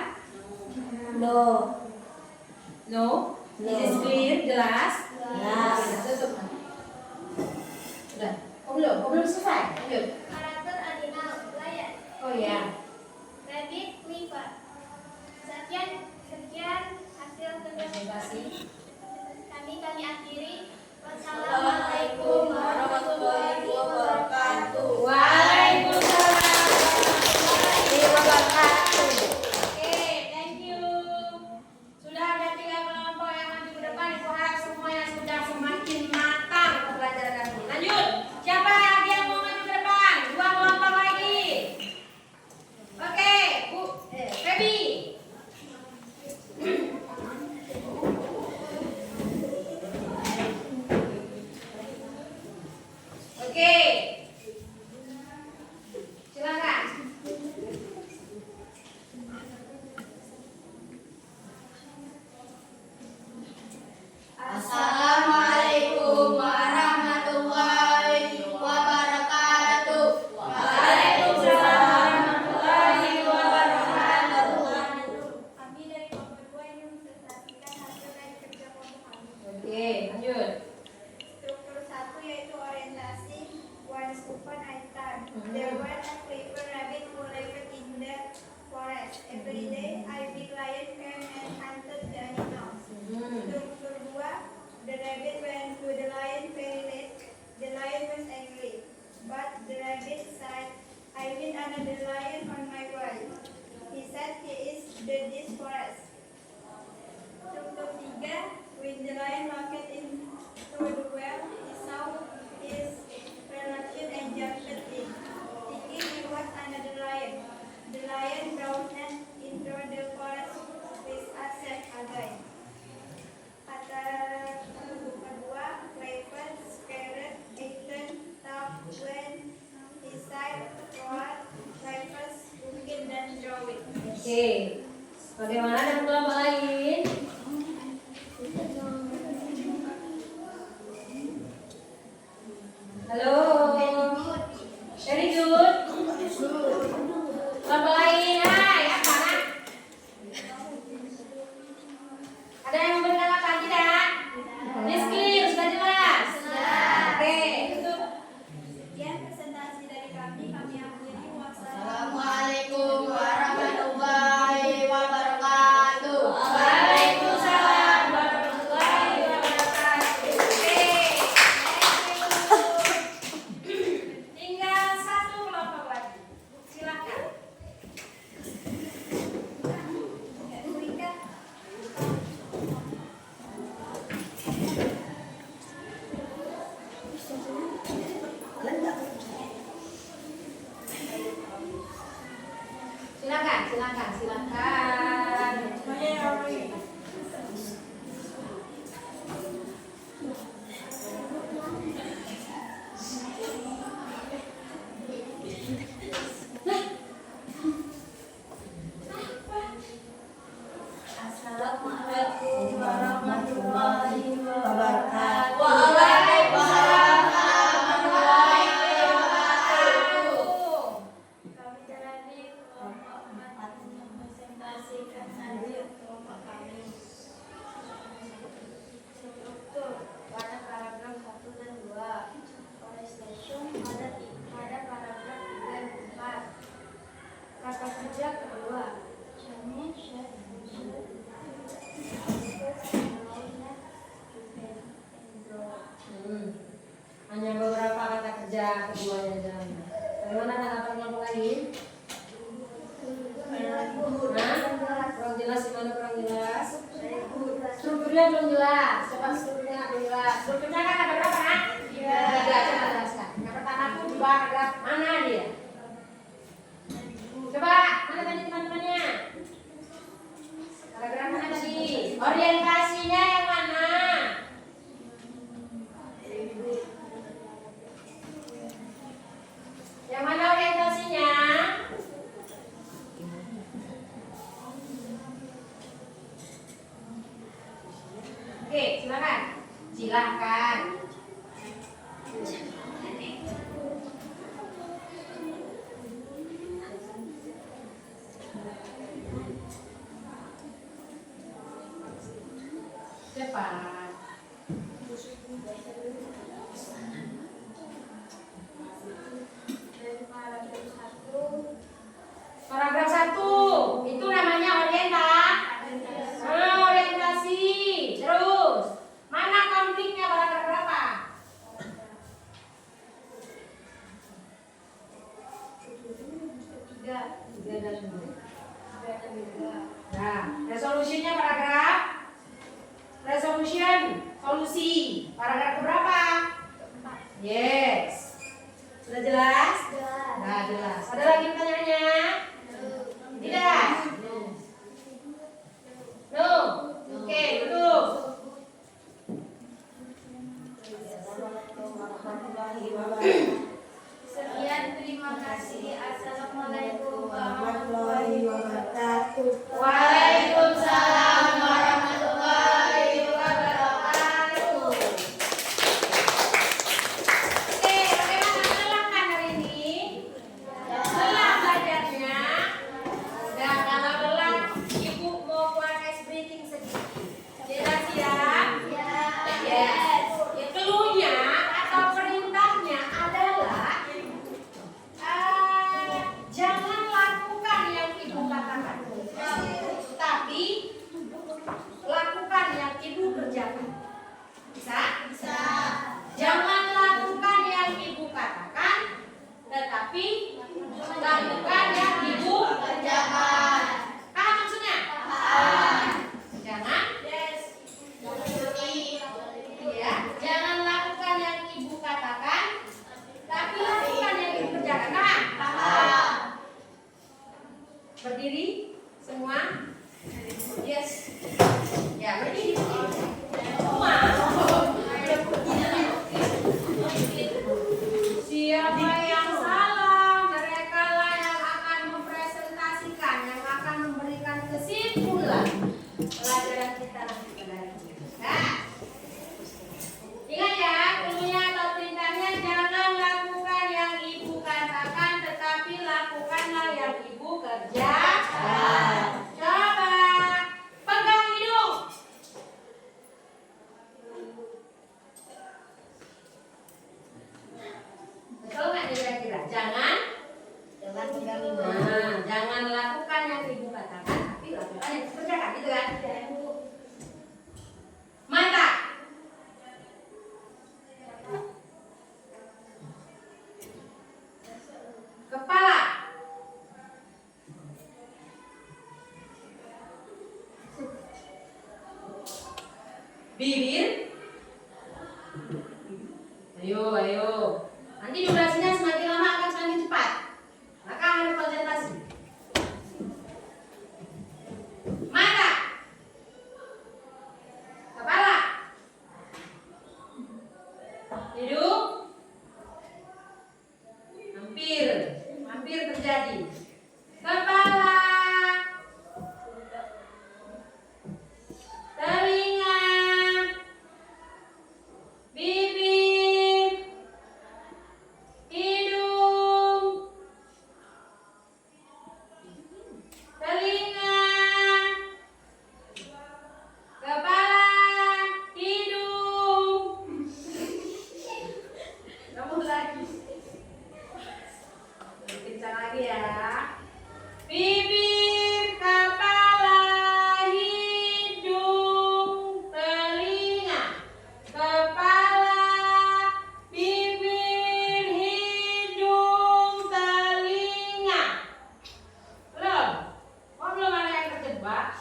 No. No? Is it clear? Jelas? Jelas. Tutup. Sudah. Oh belum selesai. Lanjut. Karakter animal, lion, Oh ya. rabbit, clipper. down and enter the forest with Asep Agai. Kata kedua, Raven scared Ethan thought when he said what Raven mungkin dan Joey. Oke. Bagaimana dengan kelompok lain? Halo. Very good. Kelompok lain, hai, apa nak? Ada yang memberi tanggapan tidak? This clear, sudah jelas? Oke, tutup. Sekian presentasi dari kami akhiri. Assalamualaikum warahmatullahi wabarakatuh. Waalaikumsalam warahmatullahi wabarakatuh. Oke. Tinggal satu kelompok lagi. Silakan. Silakan. Assalamualaikum warahmatullahi wabarakatuh. Waalaikumsalam warahmatullahi wabarakatuh. Kami jalani kelompok 4 yang presentasikan saja kelompok kami. Struktur pada paragraf 1 dan 2. Forestation pada paragraf 3 dan 4. Kata kerja kedua. Hanya beberapa kata kerja keduanya jalan. Bagaimana tanggapan kelompok lain? Kurang jelas gimana kurang jelas? Strukturnya belum jelas. Coba strukturnya belum jelas. Strukturnya kan ada berapa kan? Tiga. Coba jelaskan. Yang pertama pun di paragraf mana dia? Coba mana tadi teman-temannya? Paragraf mana tadi? Orientasinya yang mana? Yang mana orientasinya? Oke, silakan. Silakan. Cepat. Dari paragraf 1. Paragraf 1 itu namanya orientasi. Terus mana konfliknya paragraf berapa? 3 dan 2. Nah, resolusinya paragraf solusi paragraf berapa? Yes. Sudah jelas? Nah, jelas. Ada lagi pertanyaannya? Tidak. No. Oke, tutup. Sekian, terima kasih. Assalamualaikum Warahmatullahi wabarakatuh. Waalaikumsalam warahmatullahi wabarakatuh. Oke, bagaimana lelah kan hari ini? Lelah belajarnya? Nah, kalau lelah, Ibu mau buat ice breaking sedikit. Jelas ya? Yes. Ya, clue-nya atau perintahnya adalah jangan lakukan yang Ibu katakan. berdiri semua. Yes. Ya, berdiri. Semua. Siapa yang salah, mereka lah yang akan mempresentasikan, yang akan memberikan kesimpulan pelajaran kita nanti pada hari ini. Nah, ingat ya, klunya atau perintahnya, jangan lakukan yang ibu katakan, tetapi lakukanlah yang ibu kerjakan. Coba pegang hidung. Betul nggak kira-kira? Jangan pegang Nah, jangan lakukan yang ibu katakan, tapi lakukan yang ibu kerjakan, gitu kan? Mata. Kepala. Bibir. Ayo. Nanti durasinya semakin lama akan semakin cepat. Maka harus konsentrasi. Mata. Kepala. Hidung. Hampir terjadi. Kepala. Telinga. Bibir. Hidung. Telinga. Kepala. Hidung. Kamu lagi. Kencang lagi ya. Bibir, kepala, hidung, telinga. Kepala, bibir, hidung, telinga. Belum? Oh, belum ada yang terjebak?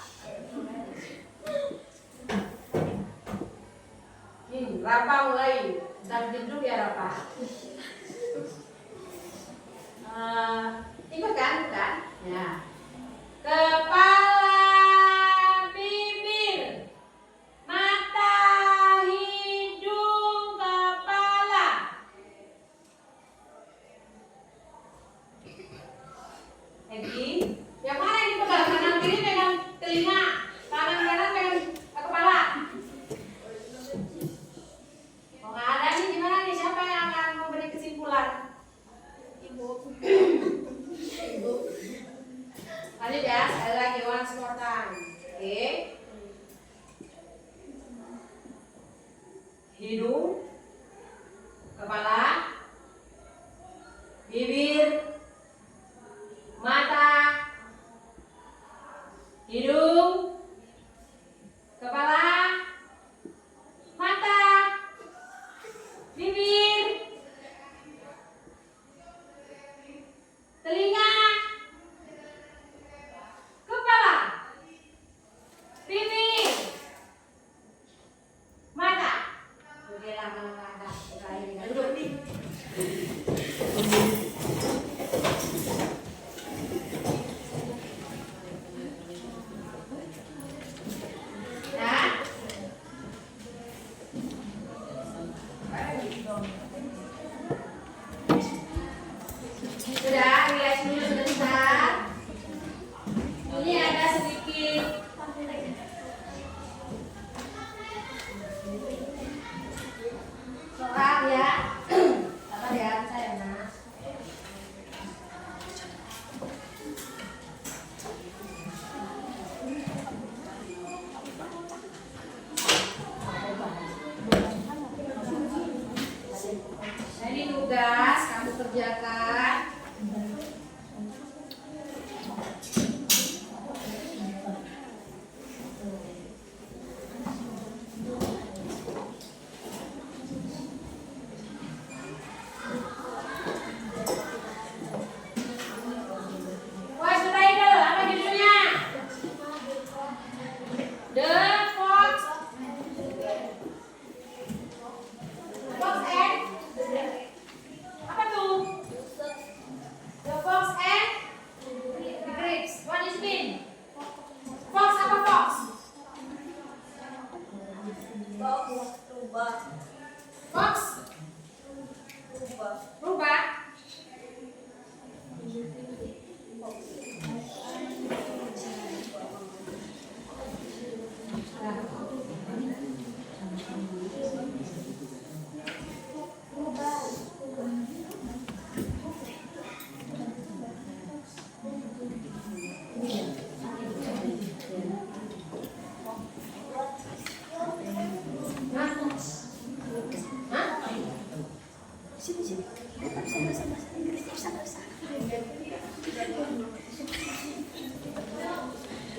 Rafa mulai. Dan duduk ya Rafa. Ikut kan? Bukan? Ya. Kepala, bibir, mata, hidung, kepala. Egi, yang mana yang dipegang? Kanan kiri pegang telinga, kanan kanan pegang kepala. Oh, nggak ada nih, gimana nih? Siapa yang akan memberi kesimpulan? Ibu. Lanjut ya, sekali lagi once more time. Oke. Hidung, kepala, bibir, mata, hidung, kepala, mata, bibir, telinga, kepala, bibir, mata. Oke lah, kalau nggak ada, kita duduk nih.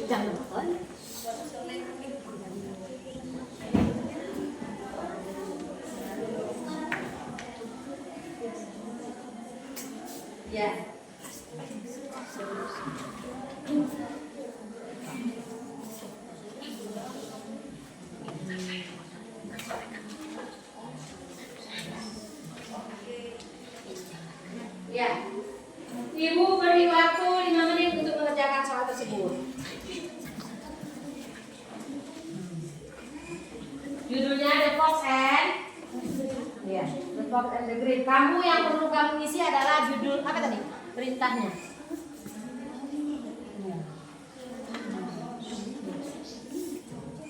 Jangan nonton. Ya. Ya. Ibu beri waktu 5 menit untuk mengerjakan soal tersebut. Judulnya The Fox and ya, The Fox and the Green. Kamu yang perlu kamu isi adalah judul apa tadi? Perintahnya.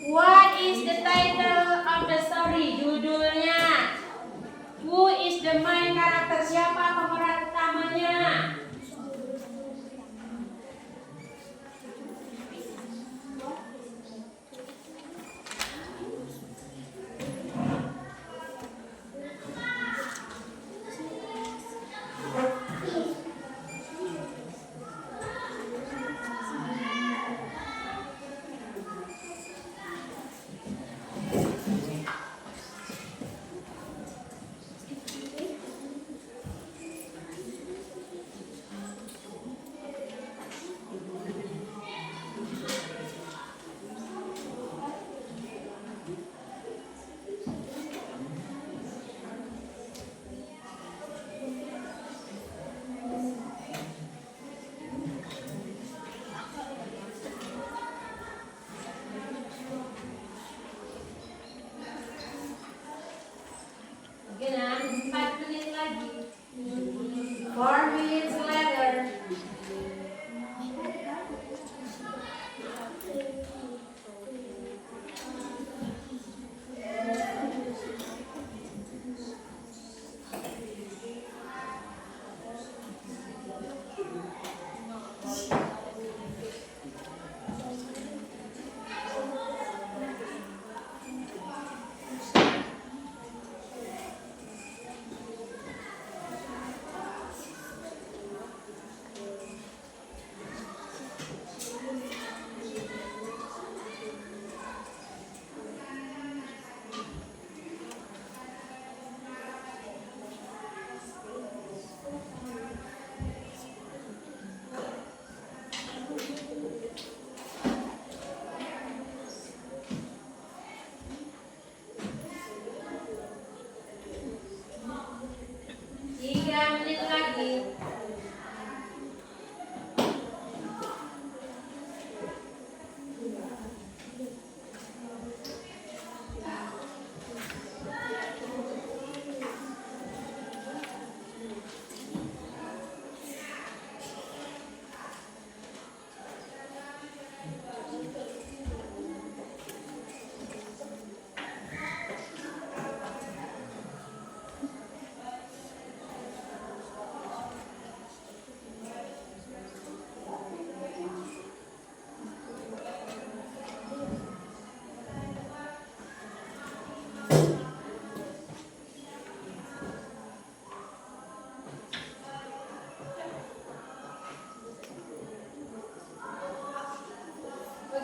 What is the title of the story? Judulnya. Who is the main character? Siapa pemeran utamanya? Oke, nah, 4 menit lagi. 4 minutes later.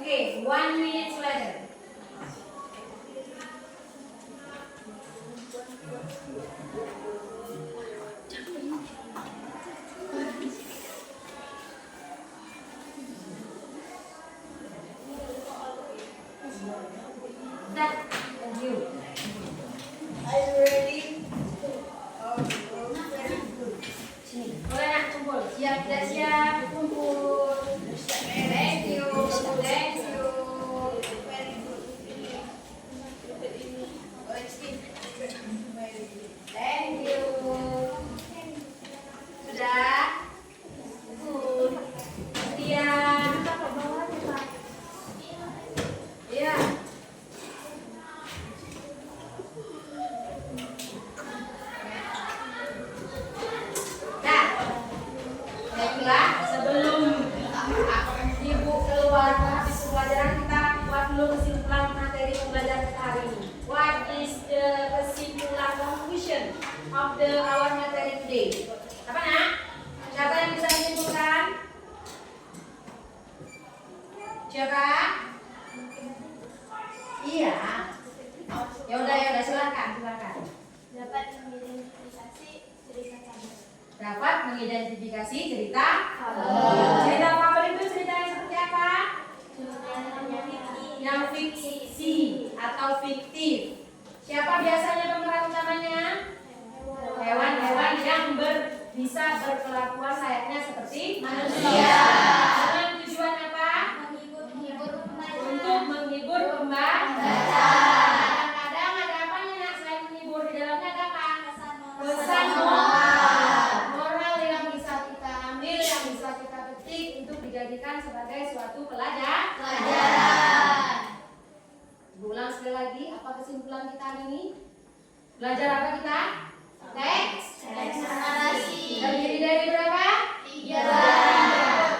Okay, 1 minute later. That, thank you. Are you ready? Boleh nak kumpul? Siap, tidak siap, kumpul. Thank you, thank you. our material today. Apa nak? Siapa yang bisa menyimpulkan? Siapa? Iya. Ya udah silakan. Dapat mengidentifikasi cerita kamu. Dapat mengidentifikasi cerita fabel. Cerita fabel itu cerita yang seperti apa? Yang fiksi atau fiktif. Siapa biasanya pemeran utamanya? Hewan-hewan yang bisa berkelakuan layaknya seperti manusia. Dengan tujuan apa? Untuk menghibur pembaca. Kadang-kadang ada apanya nak selain menghibur, di dalamnya ada apa? Pesan moral yang bisa kita ambil, yang bisa kita petik untuk dijadikan sebagai suatu pelajaran. Ulang sekali lagi, apa kesimpulan kita hari ini? Belajar apa kita? Teks narasi. Terdiri dari berapa? 3.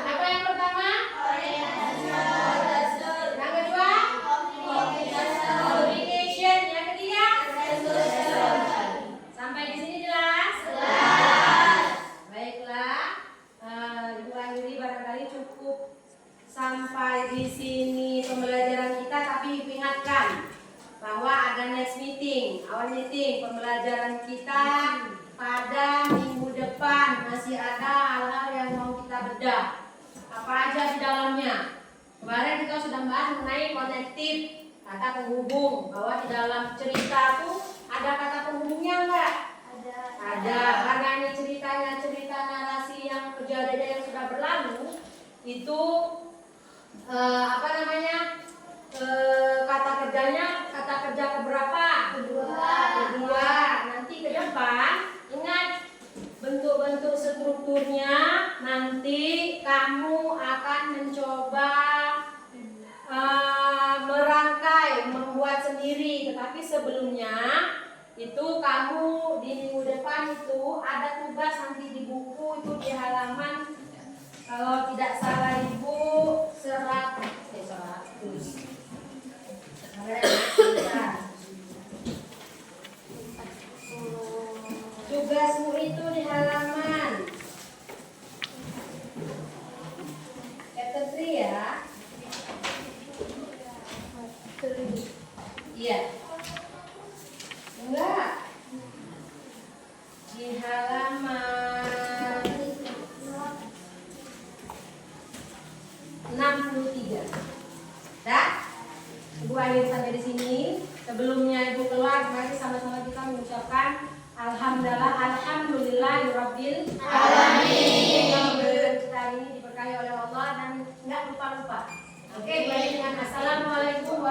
Apa yang pertama? Yang kedua? Communication. Yang ketiga? Sampai di sini jelas? Baiklah, Ibu Anggi barangkali cukup sampai di sini pembelajaran kita, tapi Ibu ingatkan bahwa ada next meeting, pembelajaran kita pada minggu depan masih ada hal-hal yang mau kita bedah. Apa aja di dalamnya? Kemarin kita sudah bahas mengenai konektif, kata penghubung, bahwa di dalam cerita tuh ada kata penghubungnya enggak? Ada. Karena ini cerita narasi yang kejadian yang sudah berlalu itu kata kerja keberapa? Kedua. Nanti ke depan ingat bentuk-bentuk strukturnya. Nanti kamu akan mencoba merangkai, membuat sendiri. Tetapi sebelumnya itu kamu di minggu depan itu ada tugas nanti di buku itu di halaman, kalau tidak salah Ibu 100. Tugasmu itu di halaman chapter 3 ya. Iya. Enggak. Di halaman 63. Dah? Ibu akhir sampai di sini. Sebelumnya Ibu keluar, mari sama-sama kita mengucapkan Alhamdulillahirabbil alamin. Kita ini diberkahi oleh Allah dan enggak lupa-lupa. Oke, baik dengan assalamualaikum warahmatullahi wabarakatuh.